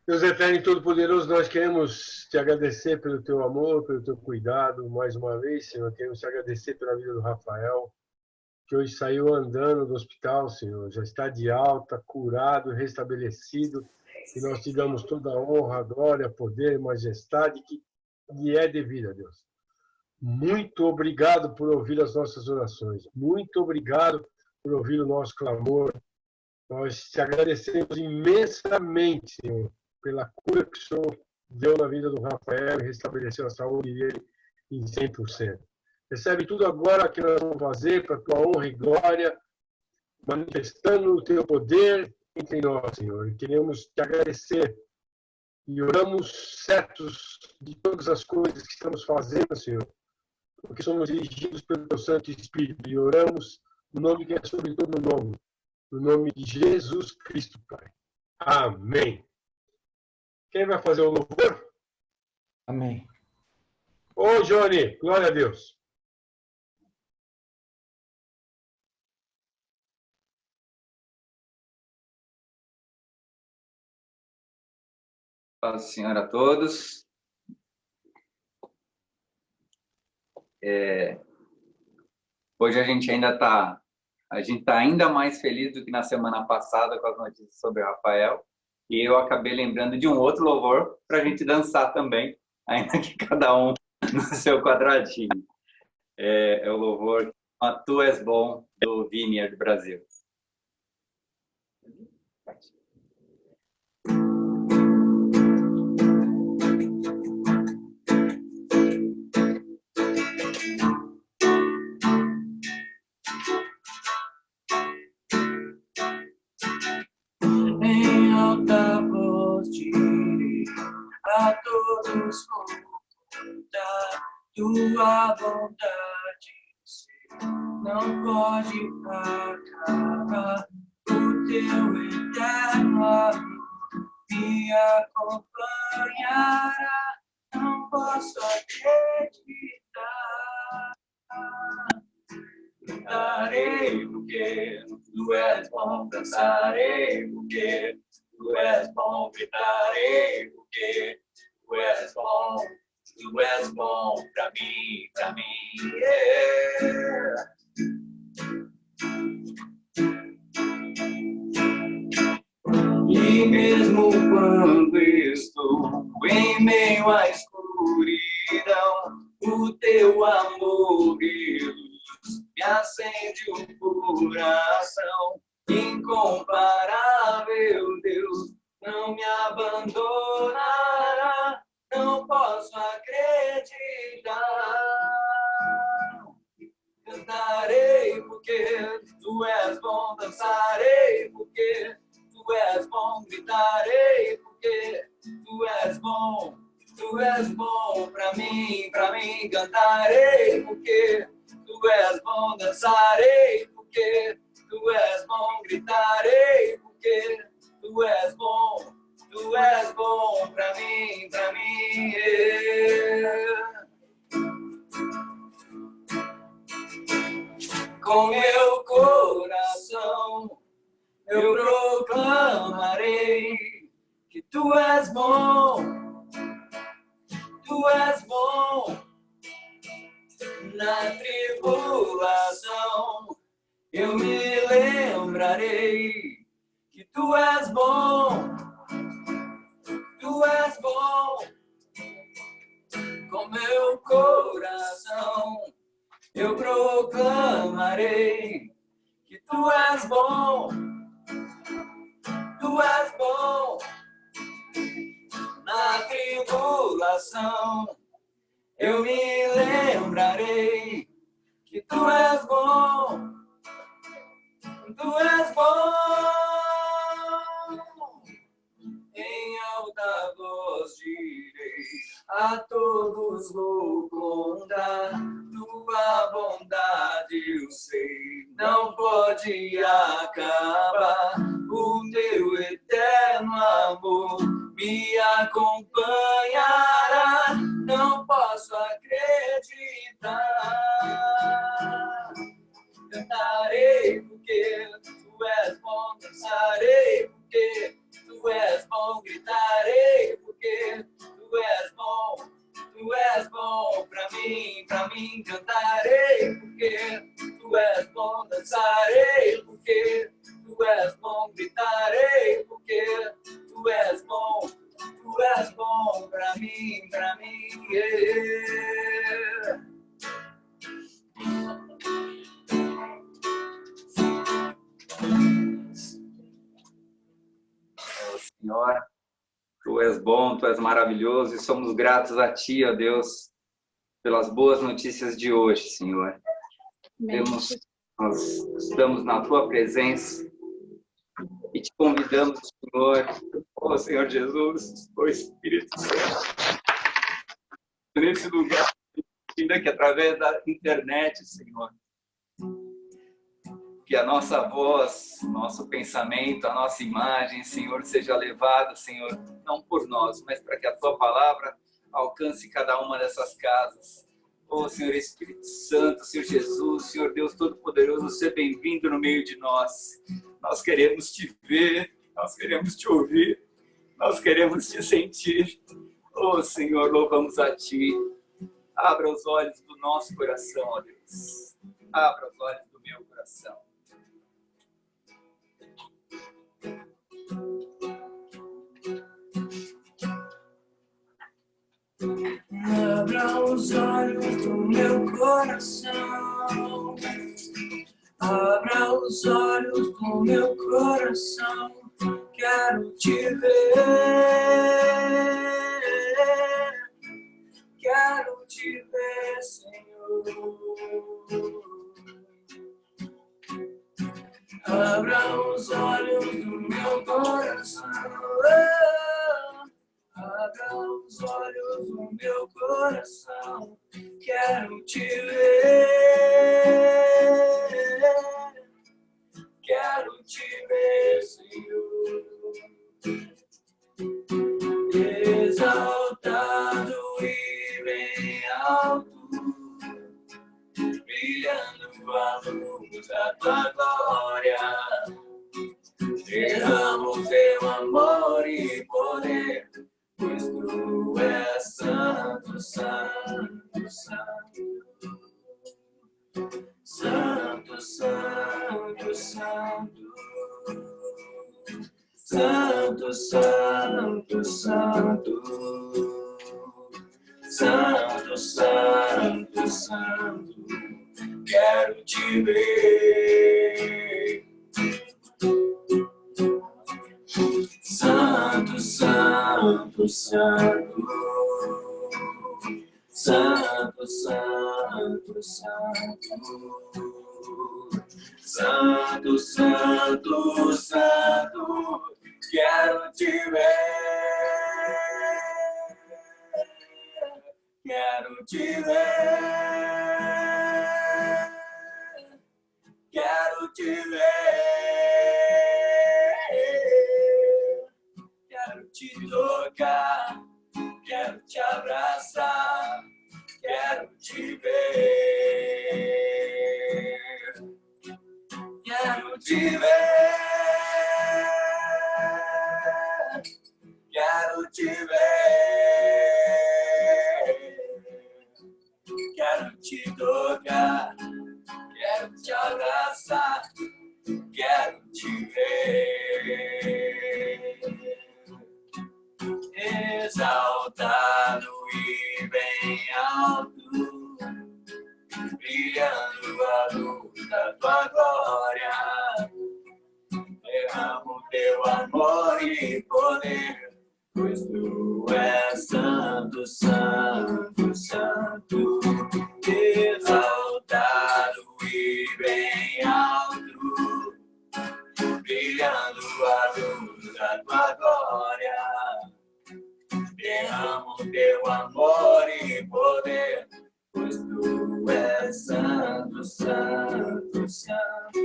Deus eterno e todo-poderoso, nós queremos te agradecer pelo teu amor, pelo teu cuidado, mais uma vez, Senhor. Queremos te agradecer pela vida do Rafael, que hoje saiu andando do hospital, Senhor. Já está de alta, curado, restabelecido. E nós te damos toda a honra, glória, poder e majestade que lhe é devida, Deus. Muito obrigado por ouvir as nossas orações. Muito obrigado por ouvir o nosso clamor. Nós te agradecemos imensamente, Senhor, pela cura que o Senhor deu na vida do Rafael e restabeleceu a saúde dele em 100%. Recebe tudo agora que nós vamos fazer para a tua honra e glória, manifestando o teu poder entre nós, Senhor. E queremos te agradecer e oramos certos de todas as coisas que estamos fazendo, Senhor, porque somos dirigidos pelo teu Santo Espírito e oramos no nome que é sobre todo nome, no nome de Jesus Cristo, Pai. Amém. Quem vai fazer o louvor? Amém. Ô, Johnny, glória a Deus. Paz do Senhor a todos. Hoje a gente está ainda mais feliz do que na semana passada com as notícias sobre o Rafael. E eu acabei lembrando de um outro louvor para a gente dançar também, ainda que cada um no seu quadradinho. É o louvor Tu És Bom, do Vineyard Brasil. Em alta voz direi a todos contar tua bondade, não pode acabar. O teu eterno amor me acompanhará, não posso acreditar. Cantarei porque tu és bom, dançarei porque tu és bom, gritarei porque tu és bom pra mim, yeah. E mesmo quando estou em meio à escuridão, o teu amor e luz me acende o coração. Incomparável Deus, não me abandonará, não posso acreditar. Cantarei porque tu és bom, dançarei porque tu és bom, gritarei porque tu és bom pra mim, cantarei porque tu és bom, dançarei porque tu és bom, gritarei porque tu és bom pra mim, yeah. Com meu coração eu proclamarei que tu és bom, na tribulação eu me lembrarei que tu és bom, com meu coração eu proclamarei que tu és bom, na tribulação eu me lembrarei que tu és bom, em alta voz direi, a todos vou contar, tua bondade eu sei, não pode acabar, o teu eterno amor me acompanhará, não posso acreditar. Cantarei porque tu és bom, dançarei porque tu és bom, gritarei Tu és bom pra mim cantarei, porque Tu és bom, dançarei, porque Tu és bom, gritarei, porque Tu és bom pra mim, yeah. Senhor, Tu és bom, Tu és maravilhoso e somos gratos a Ti, ó Deus, pelas boas notícias de hoje, Senhor. Nós estamos na Tua presença e Te convidamos, Senhor, ó Senhor Jesus, ó Espírito Santo, nesse lugar, ainda que através da internet, Senhor, que a nossa voz, nosso pensamento, a nossa imagem, Senhor, seja levada, Senhor, não por nós, mas para que a Tua palavra alcance cada uma dessas casas. Oh, Senhor Espírito Santo, Senhor Jesus, Senhor Deus Todo-Poderoso, seja bem-vindo no meio de nós. Nós queremos Te ver, nós queremos Te ouvir, nós queremos Te sentir. Oh, Senhor, louvamos a Ti. Abra os olhos do nosso coração, ó Deus. Abra os olhos do meu coração. Abra os olhos do meu coração. Abra os olhos do meu coração. Quero Te ver. Quero Te ver, Senhor. Abra os olhos do meu coração. Abra os olhos do meu coração. Quero Te ver. Quero Te ver, Senhor. Exaltado e bem alto, brilhando a luz da Tua glória. Derramo Teu amor e poder, pois Tu és santo, santo, santo. Santo, santo, santo. Santo, santo, santo. Santo, santo, santo. Quero Te ver. Santo, santo, santo. Santo, santo, santo. Santo, santo, santo. Quero Te ver. Quero Te ver. Quero Te ver. Quero Te tocar. Quero Te abraçar. Quero Te ver. Quero Te ver. Quero Te ver. Quero Te tocar. Quero Te abraçar. Quero Te ver. Exaltado e bem alto, brilhando a luz da Tua glória. Derramo Teu amor e poder, pois Tu és santo, santo, santo. Exaltado e bem alto, brilhando a luz da Tua glória. Derramo Teu amor e poder, pois Tu és santo, santo, santo.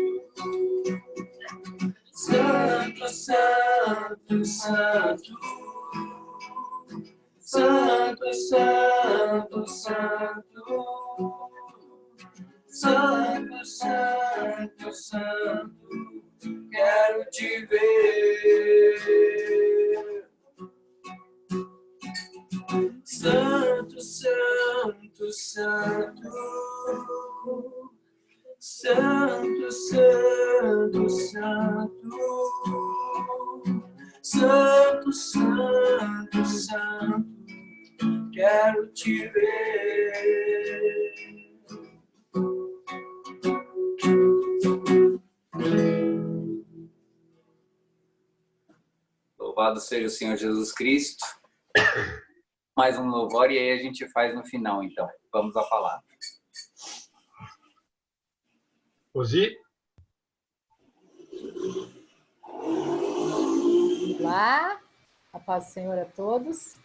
Santo, santo, santo. Santo, santo, santo. Santo, santo, santo. Quero Te ver. Santo, santo. Santo, Santo, Santo, Santo, Santo, Santo, Santo, quero te ver. Louvado seja o Senhor Jesus Cristo. Mais um louvor e aí a gente faz no final, então. Vamos à palavra. Rosi? Olá, a paz do Senhor a todos.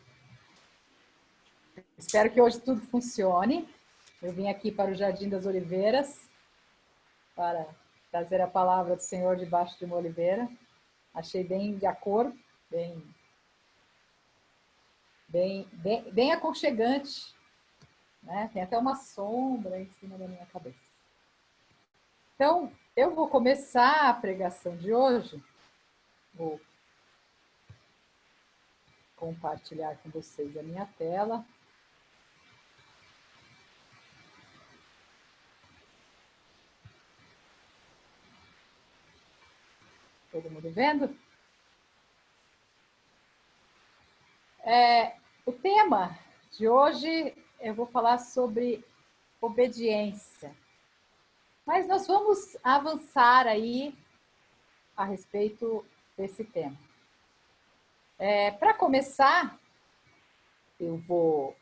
Espero que hoje tudo funcione. Eu vim aqui para o Jardim das Oliveiras para trazer a palavra do Senhor debaixo de uma oliveira. Achei bem de acordo, bem aconchegante, né? Tem até uma sombra em cima da minha cabeça. Então, eu vou começar a pregação de hoje. Vou compartilhar com vocês a minha tela. Todo mundo vendo? O tema de hoje eu vou falar sobre obediência. Mas nós vamos avançar aí a respeito desse tema. Para começar, eu vou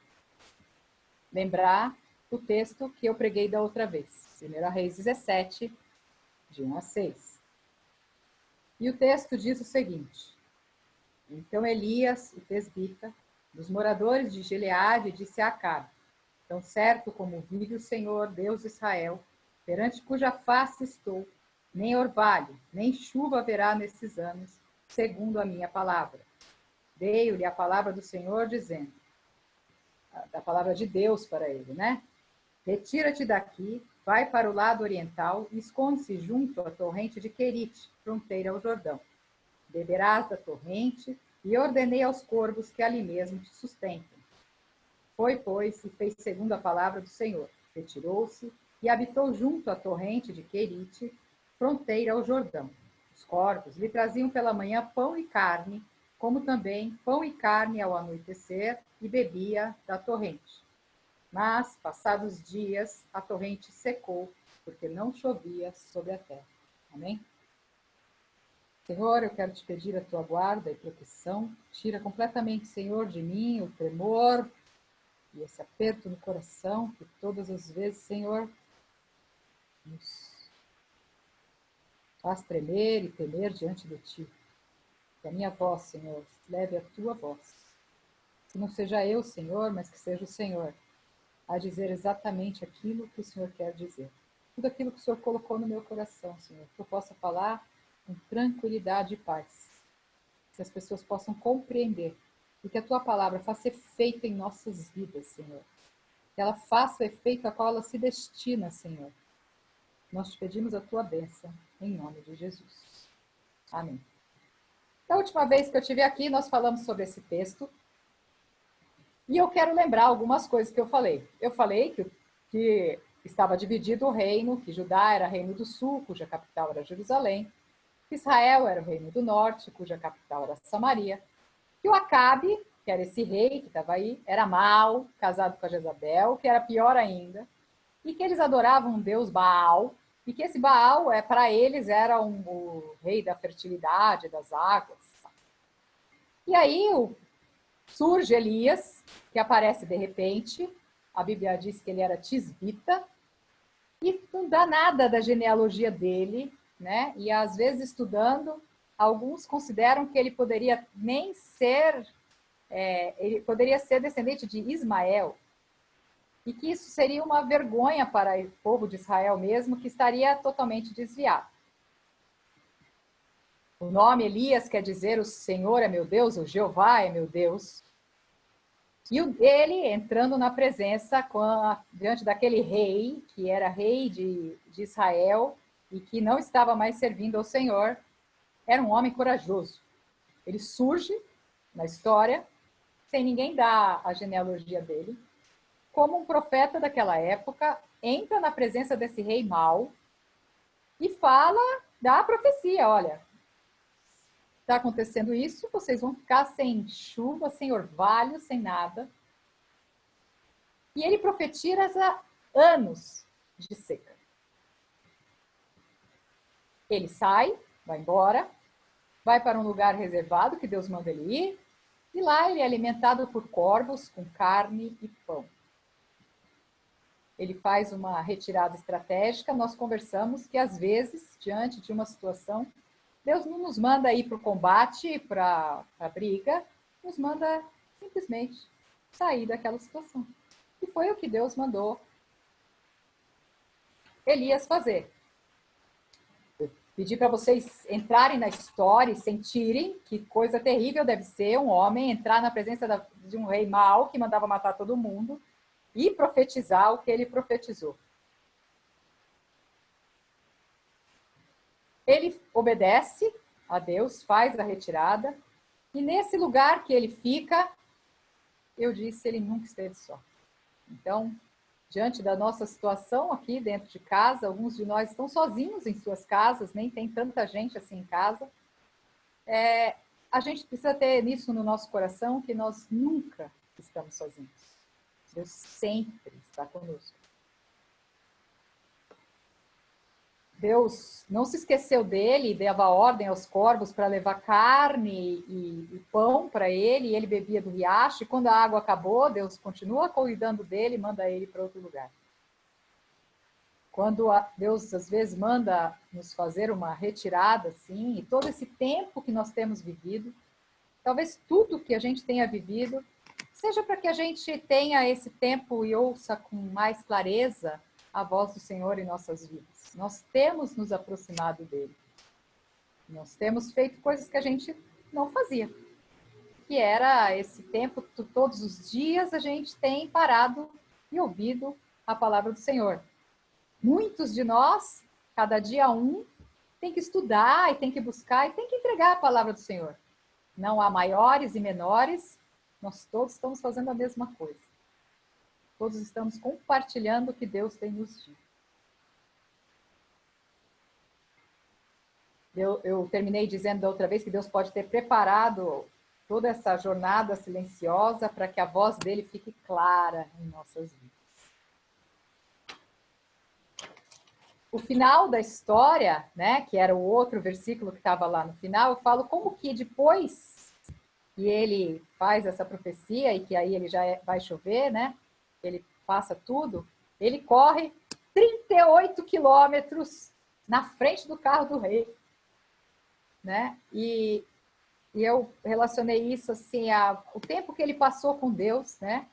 lembrar o texto que eu preguei da outra vez. 1 Reis 17, de 1 a 6. E o texto diz o seguinte: Então Elias, o tesbita, dos moradores de Gileade, disse a Acabe: Tão certo como vive o Senhor, Deus de Israel, perante cuja face estou, nem orvalho, nem chuva haverá nesses anos, segundo a minha palavra. Veio-lhe a palavra do Senhor dizendo, a palavra de Deus para ele, né? Retira-te daqui, vai para o lado oriental e esconde-se junto à torrente de Querite, fronteira ao Jordão. Beberás da torrente e ordenei aos corvos que ali mesmo te sustentem. Foi, pois, e fez segundo a palavra do Senhor. Retirou-se e habitou junto à torrente de Querite, fronteira ao Jordão. Os corvos lhe traziam pela manhã pão e carne, como também pão e carne ao anoitecer, e bebia da torrente. Mas, passados dias, a torrente secou, porque não chovia sobre a terra. Amém? Senhor, eu quero te pedir a tua guarda e proteção. Tira completamente, Senhor, de mim o tremor e esse aperto no coração, que todas as vezes, Senhor, nos faz tremer e temer diante de ti. Que a minha voz, Senhor, leve a tua voz. Que não seja eu, Senhor, mas que seja o Senhor a dizer exatamente aquilo que o Senhor quer dizer. Tudo aquilo que o Senhor colocou no meu coração, Senhor, que eu possa falar com tranquilidade e paz. Que as pessoas possam compreender e que a tua palavra faça efeito em nossas vidas, Senhor. Que ela faça o efeito a qual ela se destina, Senhor. Nós te pedimos a tua bênção, em nome de Jesus. Amém. Da última vez que eu estive aqui, nós falamos sobre esse texto. E eu quero lembrar algumas coisas que eu falei. Eu falei que estava dividido o reino, que Judá era reino do sul, cuja capital era Jerusalém, que Israel era o reino do norte, cuja capital era Samaria, que o Acabe, que era esse rei que estava aí, era mau, casado com a Jezabel, que era pior ainda, e que eles adoravam um deus Baal, e que esse Baal, para eles, era o rei da fertilidade, das águas. E aí surge Elias, que aparece de repente, a Bíblia diz que ele era tisbita, e não dá nada da genealogia dele, né? E às vezes estudando, alguns consideram que ele poderia nem ser, ele poderia ser descendente de Ismael, e que isso seria uma vergonha para o povo de Israel mesmo, que estaria totalmente desviado. O nome Elias quer dizer o Senhor é meu Deus, o Jeová é meu Deus. E ele entrando na presença diante daquele rei, que era rei de Israel e que não estava mais servindo ao Senhor, era um homem corajoso. Ele surge na história, sem ninguém dar a genealogia dele, como um profeta daquela época entra na presença desse rei mau e fala, dá a profecia, olha, está acontecendo isso, vocês vão ficar sem chuva, sem orvalho, sem nada. E ele profetiza anos de seca. Ele sai, vai embora, vai para um lugar reservado que Deus manda ele ir, e lá ele é alimentado por corvos com carne e pão. Ele faz uma retirada estratégica, nós conversamos que às vezes, diante de uma situação, Deus não nos manda ir para o combate, para a briga, nos manda simplesmente sair daquela situação. E foi o que Deus mandou Elias fazer. Eu pedi para vocês entrarem na história e sentirem que coisa terrível deve ser um homem entrar na presença de um rei mau que mandava matar todo mundo e profetizar o que ele profetizou. Ele obedece a Deus, faz a retirada, e nesse lugar que ele fica, eu disse, ele nunca esteve só. Então, diante da nossa situação aqui dentro de casa, alguns de nós estão sozinhos em suas casas, nem tem tanta gente assim em casa. A gente precisa ter isso no nosso coração, que nós nunca estamos sozinhos. Deus sempre está conosco. Deus não se esqueceu dele e dava ordem aos corvos para levar carne e pão para ele, e ele bebia do riacho, e quando a água acabou, Deus continua cuidando dele e manda ele para outro lugar. Quando Deus, às vezes, manda nos fazer uma retirada, assim, e todo esse tempo que nós temos vivido, talvez tudo que a gente tenha vivido, seja para que a gente tenha esse tempo e ouça com mais clareza a voz do Senhor em nossas vidas. Nós temos nos aproximado dele. Nós temos feito coisas que a gente não fazia. Que era esse tempo, todos os dias a gente tem parado e ouvido a palavra do Senhor. Muitos de nós, cada dia tem que estudar e tem que buscar e tem que entregar a palavra do Senhor. Não há maiores e menores, nós todos estamos fazendo a mesma coisa. Todos estamos compartilhando o que Deus tem nos dito. Eu terminei dizendo da outra vez que Deus pode ter preparado toda essa jornada silenciosa para que a voz dele fique clara em nossas vidas. O final da história, né, que era o outro versículo que estava lá no final, eu falo como que depois que ele faz essa profecia e que aí ele já vai chover, né? Ele passa tudo, ele corre 38 quilômetros na frente do carro do rei, né? E eu relacionei isso assim o tempo que ele passou com Deus, né?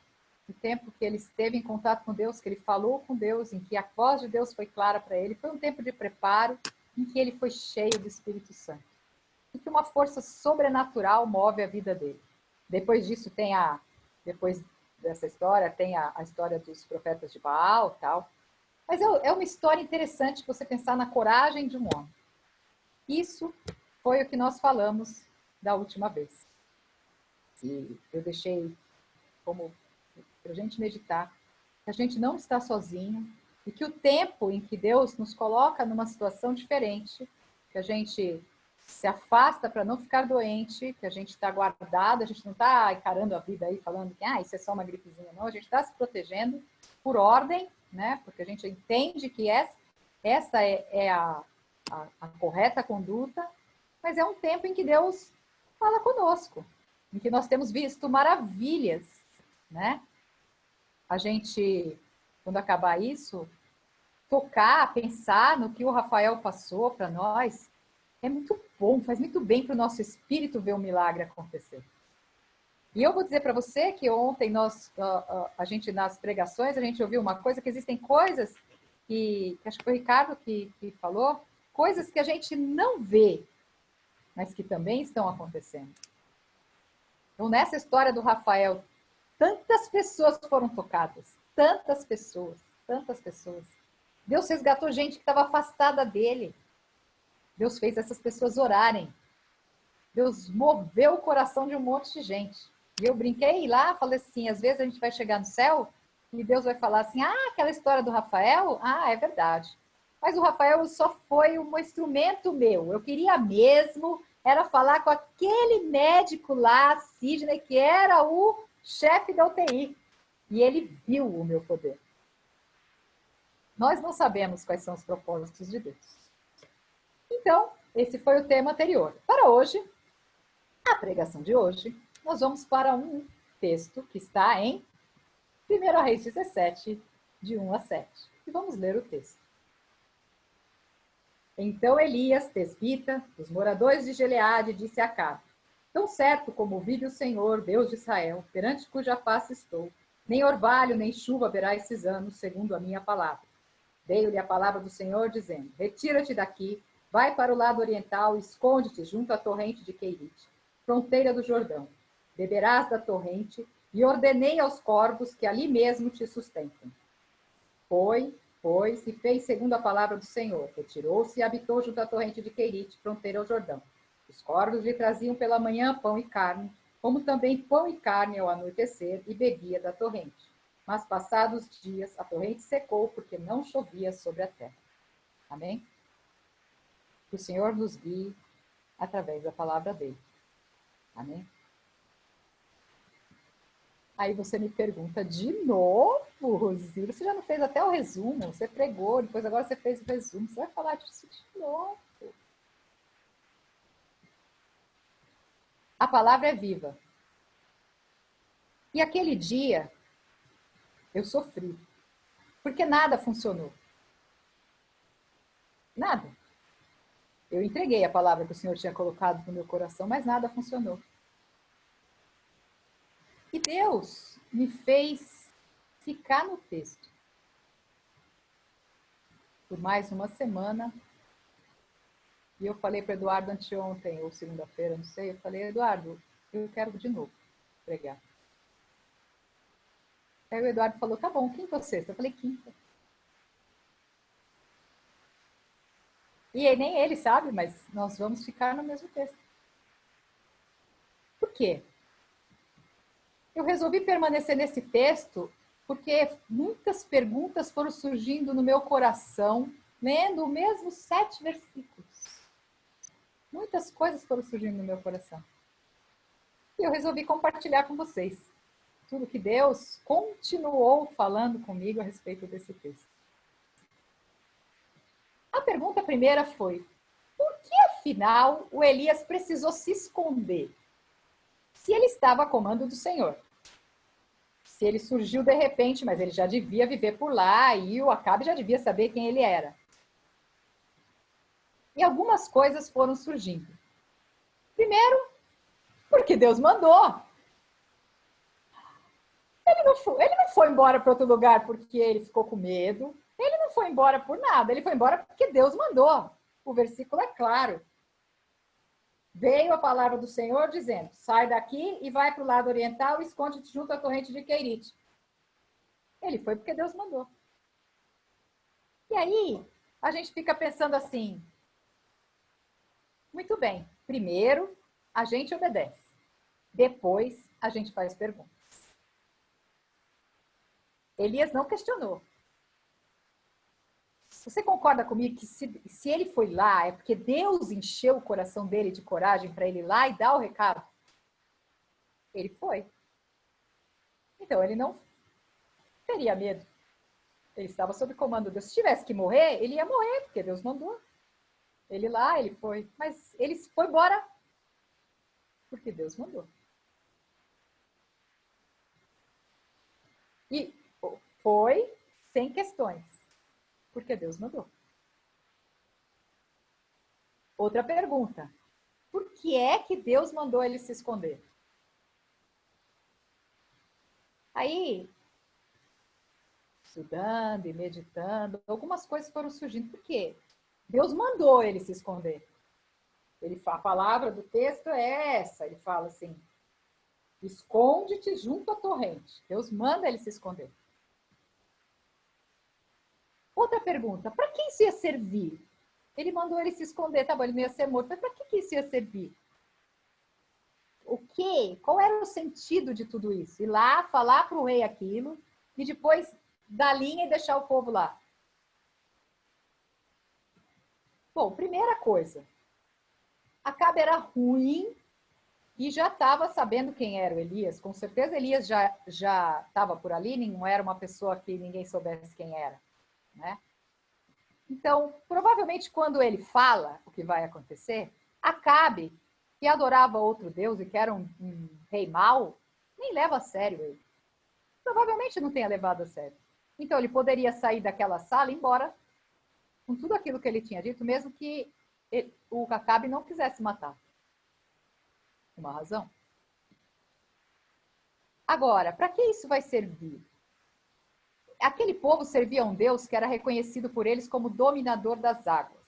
O tempo que ele esteve em contato com Deus, que ele falou com Deus, em que a voz de Deus foi clara para ele, foi um tempo de preparo em que ele foi cheio do Espírito Santo. E que uma força sobrenatural move a vida dele. Depois disso depois dessa história, tem a história dos profetas de Baal, tal. Mas é uma história interessante você pensar na coragem de um homem. Isso foi o que nós falamos da última vez. E eu deixei como para a gente meditar, que a gente não está sozinho e que o tempo em que Deus nos coloca numa situação diferente, que a gente se afasta para não ficar doente, que a gente está guardado, a gente não está encarando a vida aí falando que isso é só uma gripezinha, não, a gente está se protegendo por ordem, né? Porque a gente entende que essa é a correta conduta, mas é um tempo em que Deus fala conosco, em que nós temos visto maravilhas, né? A gente, quando acabar isso, tocar, pensar no que o Rafael passou para nós, é muito bom, faz muito bem para o nosso espírito ver o milagre acontecer. E eu vou dizer para você que ontem a gente, nas pregações, a gente ouviu uma coisa, que existem coisas que acho que foi o Ricardo que falou, coisas que a gente não vê, mas que também estão acontecendo. Então, nessa história do Rafael, tantas pessoas foram tocadas, tantas pessoas. Deus resgatou gente que estava afastada dele. Deus fez essas pessoas orarem. Deus moveu o coração de um monte de gente. E eu brinquei lá, falei assim, às vezes a gente vai chegar no céu E Deus vai falar assim, ah, aquela história do Rafael? Ah, é verdade. Mas o Rafael só foi um instrumento meu. Eu queria mesmo era falar com aquele médico lá, Sidney, que era o chefe da UTI. E ele viu o meu poder. Nós não sabemos quais são os propósitos de Deus. Então, esse foi o tema anterior. Para hoje, a pregação de hoje, nós vamos para um texto que está em 1 Reis 17, de 1 a 7. E vamos ler o texto. Então Elias, tesbita, dos moradores de Gileade, disse a Acabe: tão certo como vive o Senhor, Deus de Israel, perante cuja face estou, nem orvalho nem chuva haverá esses anos, segundo a minha palavra. Veio-lhe a palavra do Senhor, dizendo: retira-te daqui, vai para o lado oriental, esconde-te junto à torrente de Queirite, fronteira do Jordão. Beberás da torrente, e ordenei aos corvos que ali mesmo te sustentem. Foi, pois, e fez segundo a palavra do Senhor. Retirou-se e habitou junto à torrente de Queirite, fronteira ao Jordão. Os corvos lhe traziam pela manhã pão e carne, como também pão e carne ao anoitecer, e bebia da torrente. Mas passados dias, a torrente secou, porque não chovia sobre a terra. Amém? Que o Senhor nos guie através da palavra dele. Amém? Aí você me pergunta de novo, Rosílio, você já não fez até o resumo, você pregou, depois agora você fez o resumo, você vai falar disso de novo. A palavra é viva. E aquele dia, eu sofri, porque nada funcionou. Nada. Eu entreguei a palavra que o Senhor tinha colocado no meu coração, mas nada funcionou. E Deus me fez ficar no texto por mais uma semana. E eu falei para o Eduardo anteontem, ou segunda-feira, não sei, eu falei: Eduardo, eu quero de novo pregar. Aí o Eduardo falou: tá bom, quinta ou sexta? Eu falei: quinta. E nem ele sabe, mas nós vamos ficar no mesmo texto. Por quê? Eu resolvi permanecer nesse texto porque muitas perguntas foram surgindo no meu coração, lendo os mesmos 7 versículos. Muitas coisas foram surgindo no meu coração. E eu resolvi compartilhar com vocês tudo que Deus continuou falando comigo a respeito desse texto. A pergunta primeira foi: por que afinal o Elias precisou se esconder? Se ele estava a comando do Senhor. Se ele surgiu de repente, mas ele já devia viver por lá e o Acabe já devia saber quem ele era. E algumas coisas foram surgindo. Primeiro, porque Deus mandou. Ele não foi embora para outro lugar porque ele ficou com medo. Ele não foi embora por nada. Ele foi embora porque Deus mandou. O versículo é claro. Veio a palavra do Senhor dizendo: sai daqui e vai para o lado oriental e esconde-te junto à torrente de Queirite. Ele foi porque Deus mandou. E aí, a gente fica pensando assim: muito bem, primeiro a gente obedece, depois a gente faz perguntas. Elias não questionou. Você concorda comigo que se ele foi lá, é porque Deus encheu o coração dele de coragem para ele ir lá e dar o recado? Ele foi. Então, ele não teria medo. Ele estava sob comando de Deus. Se tivesse que morrer, ele ia morrer, porque Deus mandou. Ele lá, ele foi. Mas ele foi embora porque Deus mandou. E foi sem questões. Porque Deus mandou. Outra pergunta. Por que é que Deus mandou ele se esconder? Aí, estudando e meditando, algumas coisas foram surgindo. Por quê? Deus mandou ele se esconder. A palavra do texto é essa. Ele fala assim: esconde-te junto à torrente. Deus manda ele se esconder. Outra pergunta, para quem isso ia servir? Ele mandou ele se esconder, tá bom, ele não ia ser morto, mas para que isso ia servir? O quê? Qual era o sentido de tudo isso? Ir lá, falar para o rei aquilo, e depois dar linha e deixar o povo lá? Bom, primeira coisa, Acabe era ruim e já estava sabendo quem era o Elias. Com certeza Elias já estava por ali, não era uma pessoa que ninguém soubesse quem era, né? Então, provavelmente quando ele fala o que vai acontecer, Acabe, que adorava outro Deus e que era um rei mau, nem leva a sério ele. Provavelmente não tenha levado a sério. Então ele poderia sair daquela sala e ir embora com tudo aquilo que ele tinha dito, mesmo que o Acabe não quisesse matar. Uma razão. Agora, para que isso vai servir? Aquele povo servia a um Deus que era reconhecido por eles como dominador das águas.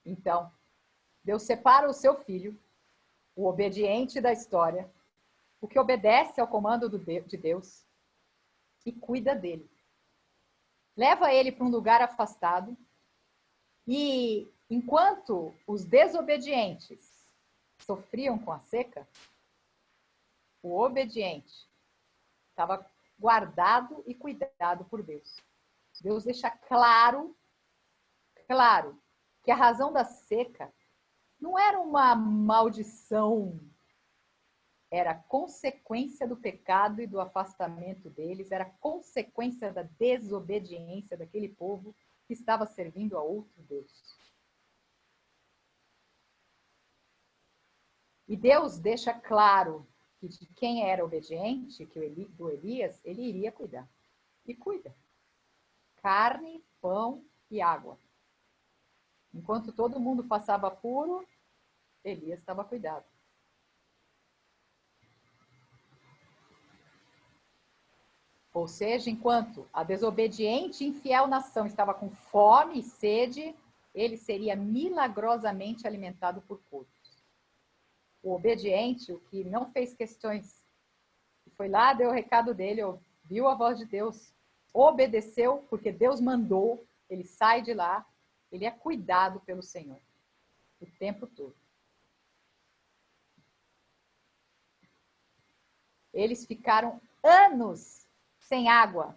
Então, Deus separa o seu filho, o obediente da história, o que obedece ao comando de Deus e cuida dele. Leva ele para um lugar afastado e, enquanto os desobedientes sofriam com a seca, o obediente estava guardado e cuidado por Deus. Deus deixa claro que a razão da seca não era uma maldição, era consequência do pecado e do afastamento deles, era consequência da desobediência daquele povo que estava servindo a outro Deus. E Deus deixa claro que de quem era obediente, do Elias, ele iria cuidar. E cuida. Carne, pão e água. Enquanto todo mundo passava puro, Elias estava cuidado. Ou seja, enquanto a desobediente e infiel nação estava com fome e sede, ele seria milagrosamente alimentado por poucos. O obediente, o que não fez questões, foi lá, deu o recado dele, ouviu a voz de Deus, obedeceu, porque Deus mandou, ele sai de lá, ele é cuidado pelo Senhor o tempo todo. Eles ficaram anos sem água.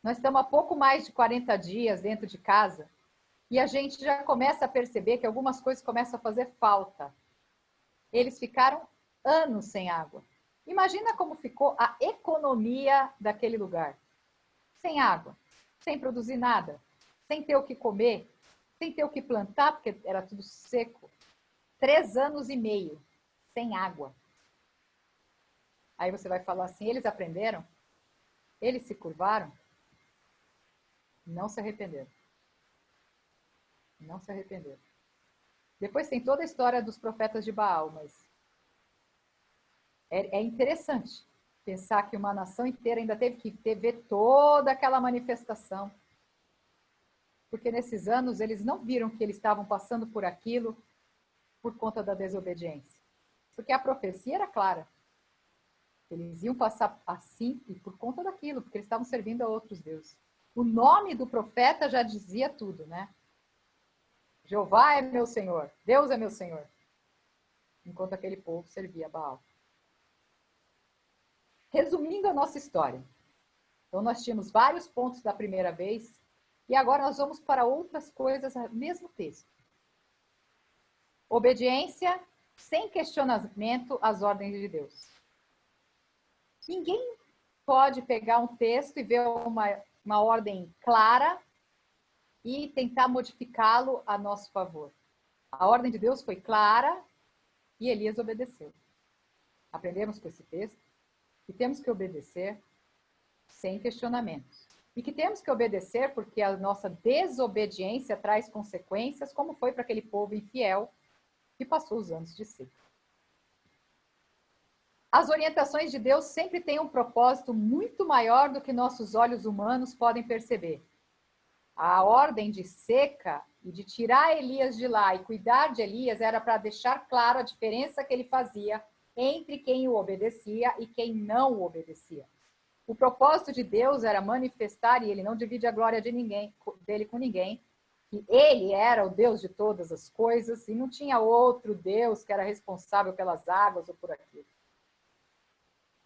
Nós estamos há pouco mais de 40 dias dentro de casa e a gente já começa a perceber que algumas coisas começam a fazer falta. Eles ficaram anos sem água. Imagina como ficou a economia daquele lugar. Sem água, sem produzir nada, sem ter o que comer, sem ter o que plantar, porque era tudo seco. 3 anos e meio sem água. Aí você vai falar assim, eles aprenderam? Eles se curvaram? Não se arrependeram. Não se arrependeram. Depois tem toda a história dos profetas de Baal, mas é interessante pensar que uma nação inteira ainda teve que ver toda aquela manifestação. Porque nesses anos eles não viram que eles estavam passando por aquilo por conta da desobediência. Porque a profecia era clara. Eles iam passar assim e por conta daquilo, porque eles estavam servindo a outros deuses. O nome do profeta já dizia tudo, né? Jeová é meu Senhor, Deus é meu Senhor. Enquanto aquele povo servia a Baal. Resumindo a nossa história. Então nós tínhamos vários pontos da primeira vez e agora nós vamos para outras coisas no mesmo texto. Obediência sem questionamento às ordens de Deus. Ninguém pode pegar um texto e ver uma ordem clara e tentar modificá-lo a nosso favor. A ordem de Deus foi clara e Elias obedeceu. Aprendemos com esse texto que temos que obedecer sem questionamentos. E que temos que obedecer porque a nossa desobediência traz consequências, como foi para aquele povo infiel que passou os anos de seca. As orientações de Deus sempre têm um propósito muito maior do que nossos olhos humanos podem perceber. A ordem de seca e de tirar Elias de lá e cuidar de Elias era para deixar claro a diferença que ele fazia entre quem o obedecia e quem não o obedecia. O propósito de Deus era manifestar, e ele não divide a glória dele com ninguém, que ele era o Deus de todas as coisas e não tinha outro Deus que era responsável pelas águas ou por aquilo.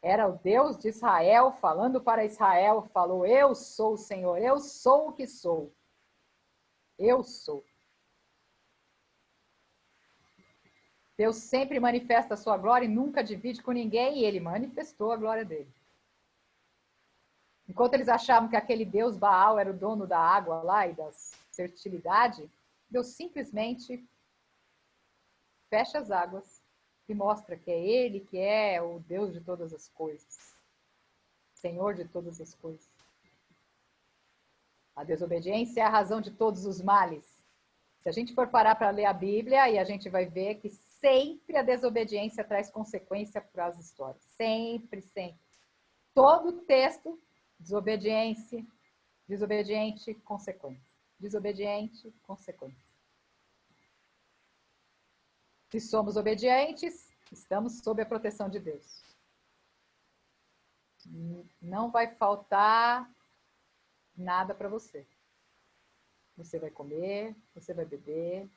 Era o Deus de Israel falando para Israel, falou: eu sou o Senhor, eu sou o que sou. Eu sou. Deus sempre manifesta a sua glória e nunca divide com ninguém, e ele manifestou a glória dele. Enquanto eles achavam que aquele Deus Baal era o dono da água lá e da fertilidade, Deus simplesmente fecha as águas e mostra que é ele que é o Deus de todas as coisas, Senhor de todas as coisas. A desobediência é a razão de todos os males. Se a gente for parar para ler a Bíblia, aí a gente vai ver que sempre a desobediência traz consequência para as histórias. Sempre, sempre. Todo texto, desobediência, desobediente, consequência. Desobediente, consequência. Se somos obedientes, estamos sob a proteção de Deus. Não vai faltar nada para você. Você vai comer, você vai beber,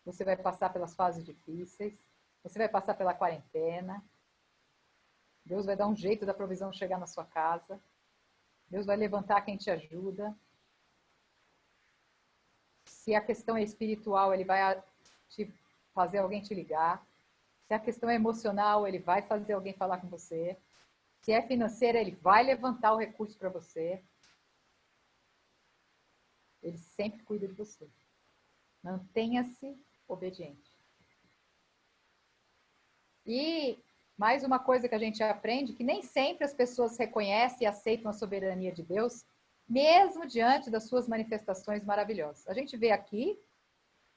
você vai passar pelas fases difíceis, você vai passar pela quarentena. Deus vai dar um jeito da provisão chegar na sua casa. Deus vai levantar quem te ajuda. Se a questão é espiritual, ele vai te fazer alguém te ligar. Se a questão é emocional, ele vai fazer alguém falar com você. Se é financeira, ele vai levantar o recurso para você. Ele sempre cuida de você. Mantenha-se obediente. E mais uma coisa que a gente aprende, que nem sempre as pessoas reconhecem e aceitam a soberania de Deus, mesmo diante das suas manifestações maravilhosas. A gente vê aqui,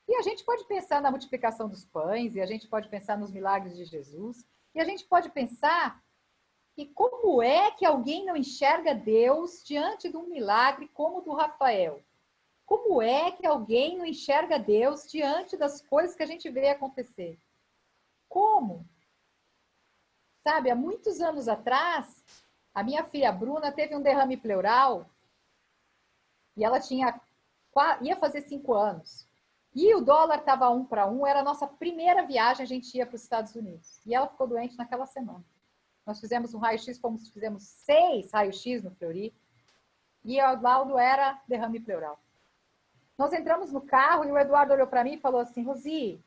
e a gente pode pensar na multiplicação dos pães, e a gente pode pensar nos milagres de Jesus, e a gente pode pensar que como é que alguém não enxerga Deus diante de um milagre como o do Rafael? Como é que alguém não enxerga Deus diante das coisas que a gente vê acontecer? Como? Sabe, há muitos anos atrás, a minha filha Bruna teve um derrame pleural e ela ia fazer 5 anos. E o dólar estava 1 para 1, era a nossa primeira viagem, a gente ia para os Estados Unidos. E ela ficou doente naquela semana. Nós fizemos um raio-x, fizemos 6 raios-x no Fleury, e o laudo era derrame pleural. Nós entramos no carro e o Eduardo olhou para mim e falou assim: Rosi,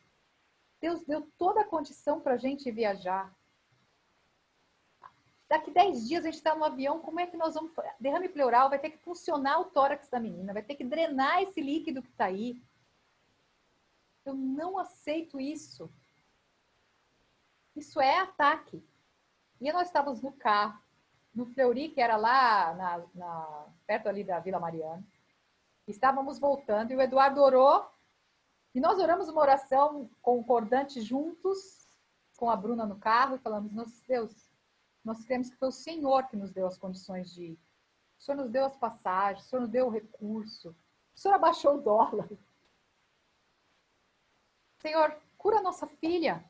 Deus deu toda a condição para a gente viajar. Daqui 10 dias a gente está no avião, como é que nós vamos... Derrame pleural, vai ter que funcionar o tórax da menina, vai ter que drenar esse líquido que está aí. Eu não aceito isso. Isso é ataque. E nós estávamos no carro, no Fleury, que era lá perto ali da Vila Mariana. Estávamos voltando e o Eduardo orou. E nós oramos uma oração concordante juntos, com a Bruna no carro, e falamos: nosso Deus, nós cremos que foi o Senhor que nos deu as condições de ir. O Senhor nos deu as passagens, o Senhor nos deu o recurso, o Senhor abaixou o dólar. Senhor, cura a nossa filha.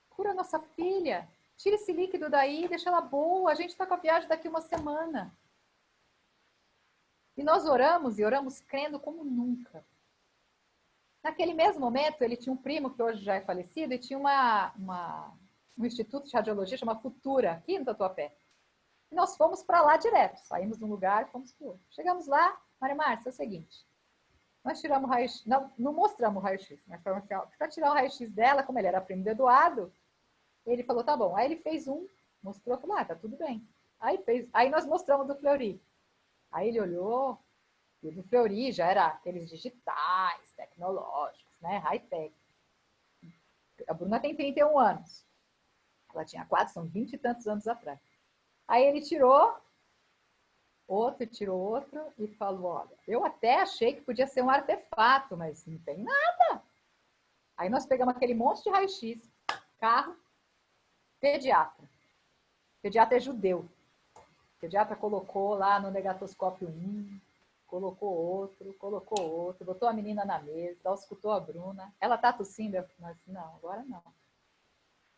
Cura a nossa filha. Tira esse líquido daí, deixa ela boa. A gente está com a viagem daqui 1 semana. E nós oramos, e oramos crendo como nunca. Naquele mesmo momento, ele tinha um primo que hoje já é falecido, e tinha um instituto de radiologia chamado Futura, aqui no Tatuapé. E nós fomos para lá direto. Saímos de um lugar e fomos para o outro. Chegamos lá, Maria Márcia, é o seguinte... Nós tiramos o raio-x, não mostramos o raio-x, mas falamos assim, para tirar o raio-x dela, como ele era primo do Eduardo, ele falou, tá bom. Aí ele fez mostrou, falou, tá tudo bem. Aí nós mostramos do Fleury. Aí ele olhou, e o do Fleury já era aqueles digitais, tecnológicos, né, high-tech. A Bruna tem 31 anos. Ela tinha 4, são 20 e tantos anos atrás. Aí ele tirou outro e falou, olha, eu até achei que podia ser um artefato, mas não tem nada. Aí nós pegamos aquele monte de raio-x, carro, pediatra. Pediatra é judeu. O pediatra colocou lá no negatoscópio colocou outro, botou a menina na mesa, auscultou a Bruna. Ela tá tossindo? Eu falei, não, agora não.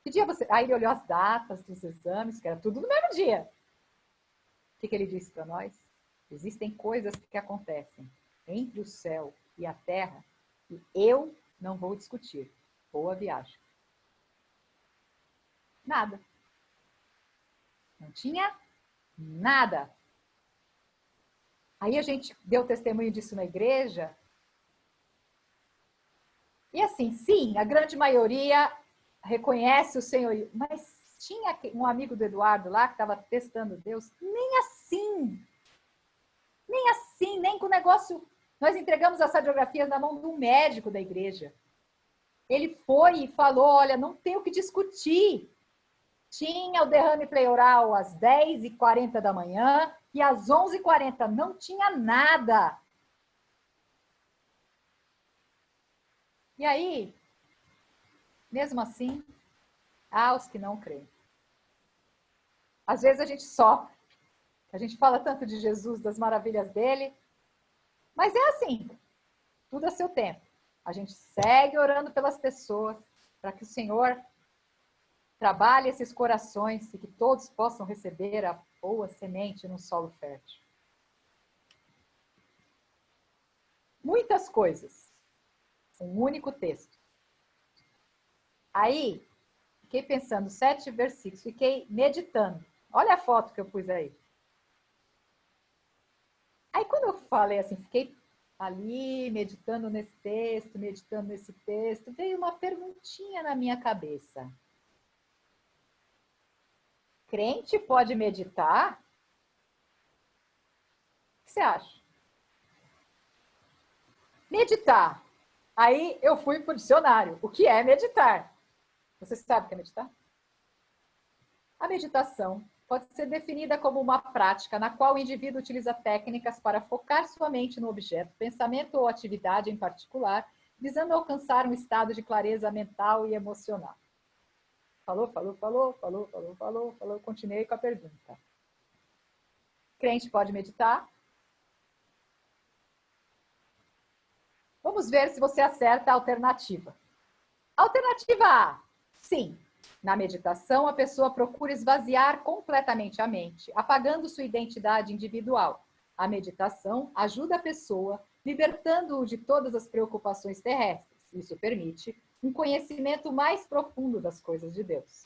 Que dia você... Aí ele olhou as datas dos exames, que era tudo no mesmo dia. O que ele disse para nós? Existem coisas que acontecem entre o céu e a terra e eu não vou discutir. Boa viagem. Nada. Não tinha nada. Aí a gente deu testemunho disso na igreja. E assim, sim, a grande maioria reconhece o senhorio, mas tinha um amigo do Eduardo lá que estava testando Deus, nem assim, nem com o negócio. Nós entregamos as radiografias na mão do médico da igreja. Ele foi e falou, olha, não tem o que discutir. Tinha o derrame pleural às 10h40 da manhã e às 11h40 não tinha nada. E aí, mesmo assim, há os que não creem. Às vezes a gente sofre. A gente fala tanto de Jesus, das maravilhas dele. Mas é assim, tudo a seu tempo. A gente segue orando pelas pessoas para que o Senhor trabalhe esses corações e que todos possam receber a boa semente no solo fértil. Muitas coisas. Um único texto. Aí, fiquei pensando, 7 versículos, fiquei meditando. Olha a foto que eu pus aí. Aí, quando eu falei assim, fiquei ali meditando nesse texto, veio uma perguntinha na minha cabeça. Crente pode meditar? O que você acha? Meditar. Aí eu fui para o dicionário. O que é meditar? Você sabe o que é meditar? A meditação pode ser definida como uma prática na qual o indivíduo utiliza técnicas para focar sua mente no objeto, pensamento ou atividade em particular, visando alcançar um estado de clareza mental e emocional. Falou. Continuei com a pergunta. Crente pode meditar? Vamos ver se você acerta a alternativa. Alternativa A. Sim. Na meditação, a pessoa procura esvaziar completamente a mente, apagando sua identidade individual. A meditação ajuda a pessoa, libertando-o de todas as preocupações terrestres. Isso permite um conhecimento mais profundo das coisas de Deus.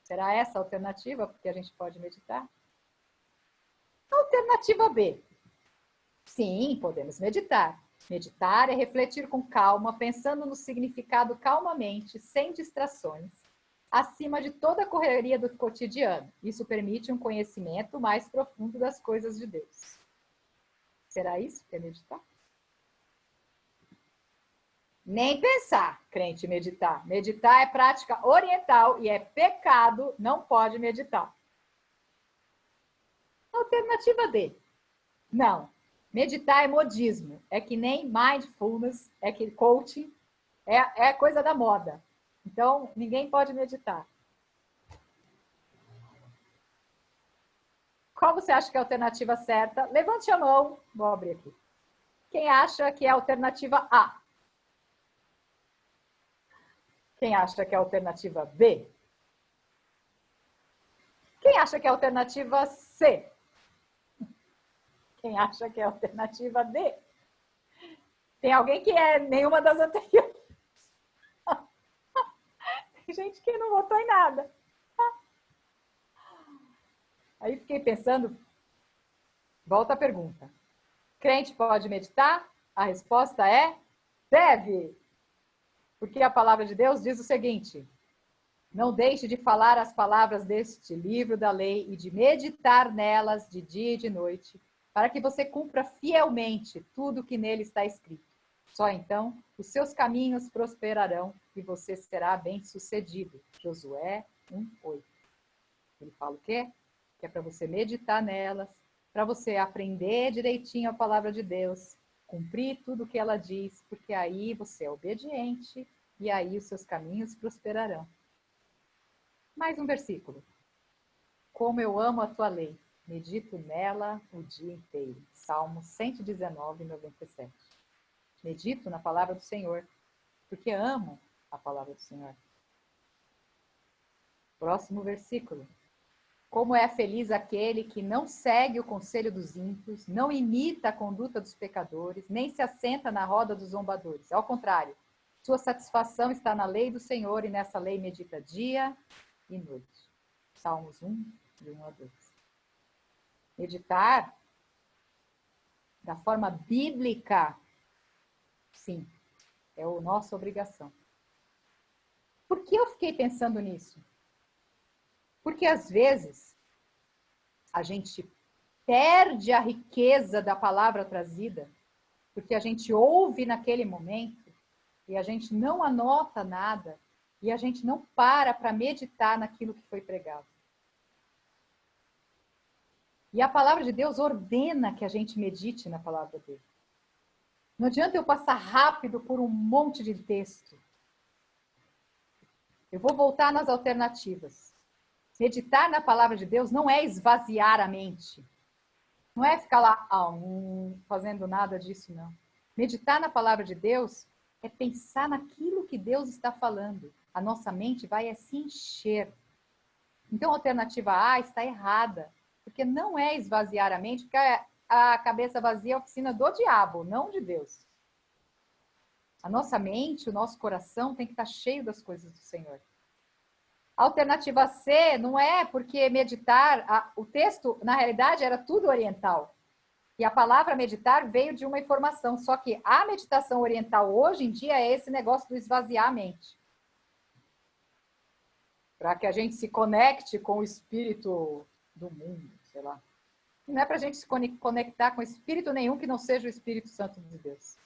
Será essa a alternativa porque a gente pode meditar? Alternativa B. Sim, podemos meditar. Meditar é refletir com calma, pensando no significado calmamente, sem distrações, acima de toda a correria do cotidiano. Isso permite um conhecimento mais profundo das coisas de Deus. Será isso que é meditar? Nem pensar, crente, meditar. Meditar é prática oriental e é pecado, não pode meditar. Alternativa D. Não. Meditar é modismo. É que nem mindfulness, é que coaching, é coisa da moda. Então, ninguém pode meditar. Qual você acha que é a alternativa certa? Levante a mão. Vou abrir aqui. Quem acha que é a alternativa A? Quem acha que é a alternativa B? Quem acha que é a alternativa C? Quem acha que é a alternativa D? Tem alguém que é nenhuma das anteriores? Tem gente que não votou em nada. Aí fiquei pensando, volta a pergunta. Crente pode meditar? A resposta é deve. Porque a palavra de Deus diz o seguinte: não deixe de falar as palavras deste livro da lei e de meditar nelas de dia e de noite, para que você cumpra fielmente tudo que nele está escrito. Só então os seus caminhos prosperarão e você será bem-sucedido. Josué 1:8. Ele fala o quê? Que é para você meditar nelas, para você aprender direitinho a palavra de Deus, cumprir tudo o que ela diz, porque aí você é obediente e aí os seus caminhos prosperarão. Mais um versículo. Como eu amo a tua lei, medito nela o dia inteiro. Salmo 119, 97. Medito na palavra do Senhor, porque amo a palavra do Senhor. Próximo versículo. Como é feliz aquele que não segue o conselho dos ímpios, não imita a conduta dos pecadores, nem se assenta na roda dos zombadores. Ao contrário, sua satisfação está na lei do Senhor e nessa lei medita dia e noite. Salmos 1, de 1 a 2. Meditar da forma bíblica, sim, é a nossa obrigação. Por que eu fiquei pensando nisso? Porque às vezes a gente perde a riqueza da palavra trazida, porque a gente ouve naquele momento e a gente não anota nada e a gente não para meditar naquilo que foi pregado. E a palavra de Deus ordena que a gente medite na palavra dele. Não adianta eu passar rápido por um monte de texto. Eu vou voltar nas alternativas. Meditar na palavra de Deus não é esvaziar a mente. Não é ficar lá, fazendo nada disso, não. Meditar na palavra de Deus é pensar naquilo que Deus está falando. A nossa mente vai se encher. Então, a alternativa A está errada. Porque não é esvaziar a mente, porque a cabeça vazia é a oficina do diabo, não de Deus. A nossa mente, o nosso coração tem que estar cheio das coisas do Senhor. A alternativa C não é porque meditar, o texto, na realidade, era tudo oriental. E a palavra meditar veio de uma informação. Só que a meditação oriental hoje em dia é esse negócio do esvaziar a mente. Para que a gente se conecte com o espírito do mundo, sei lá. Não é para a gente se conectar com espírito nenhum que não seja o Espírito Santo de Deus.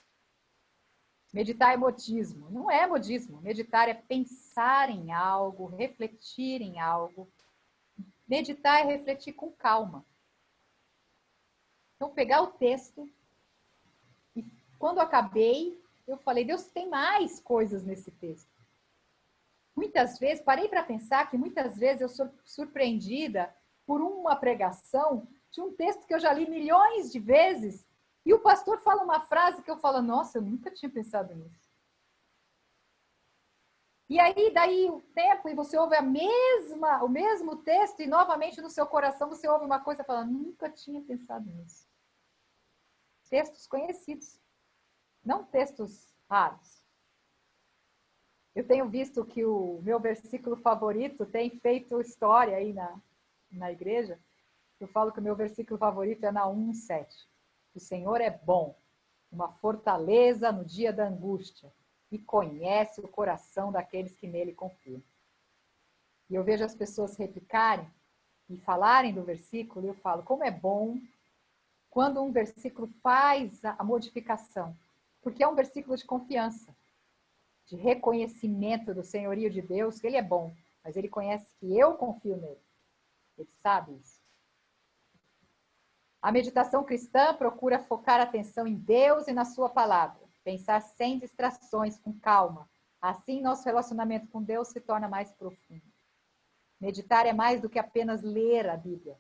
Meditar é modismo. Não é modismo. Meditar é pensar em algo, refletir em algo. Meditar é refletir com calma. Então, pegar o texto e quando eu acabei, eu falei, Deus tem mais coisas nesse texto. Muitas vezes, parei para pensar que muitas vezes eu sou surpreendida por uma pregação de um texto que eu já li milhões de vezes e o pastor fala uma frase que eu falo, nossa, eu nunca tinha pensado nisso. E aí, daí o tempo, e você ouve o mesmo texto e novamente no seu coração você ouve uma coisa e fala, nunca tinha pensado nisso. Textos conhecidos, não textos raros. Eu tenho visto que o meu versículo favorito tem feito história aí na igreja. Eu falo que o meu versículo favorito é Naum 1:7. O Senhor é bom, uma fortaleza no dia da angústia, e conhece o coração daqueles que nele confiam. E eu vejo as pessoas replicarem e falarem do versículo, e eu falo, como é bom quando um versículo faz a modificação, porque é um versículo de confiança, de reconhecimento do senhorio de Deus, que ele é bom, mas ele conhece que eu confio nele. Ele sabe isso. A meditação cristã procura focar a atenção em Deus e na sua palavra, pensar sem distrações, com calma. Assim, nosso relacionamento com Deus se torna mais profundo. Meditar é mais do que apenas ler a Bíblia,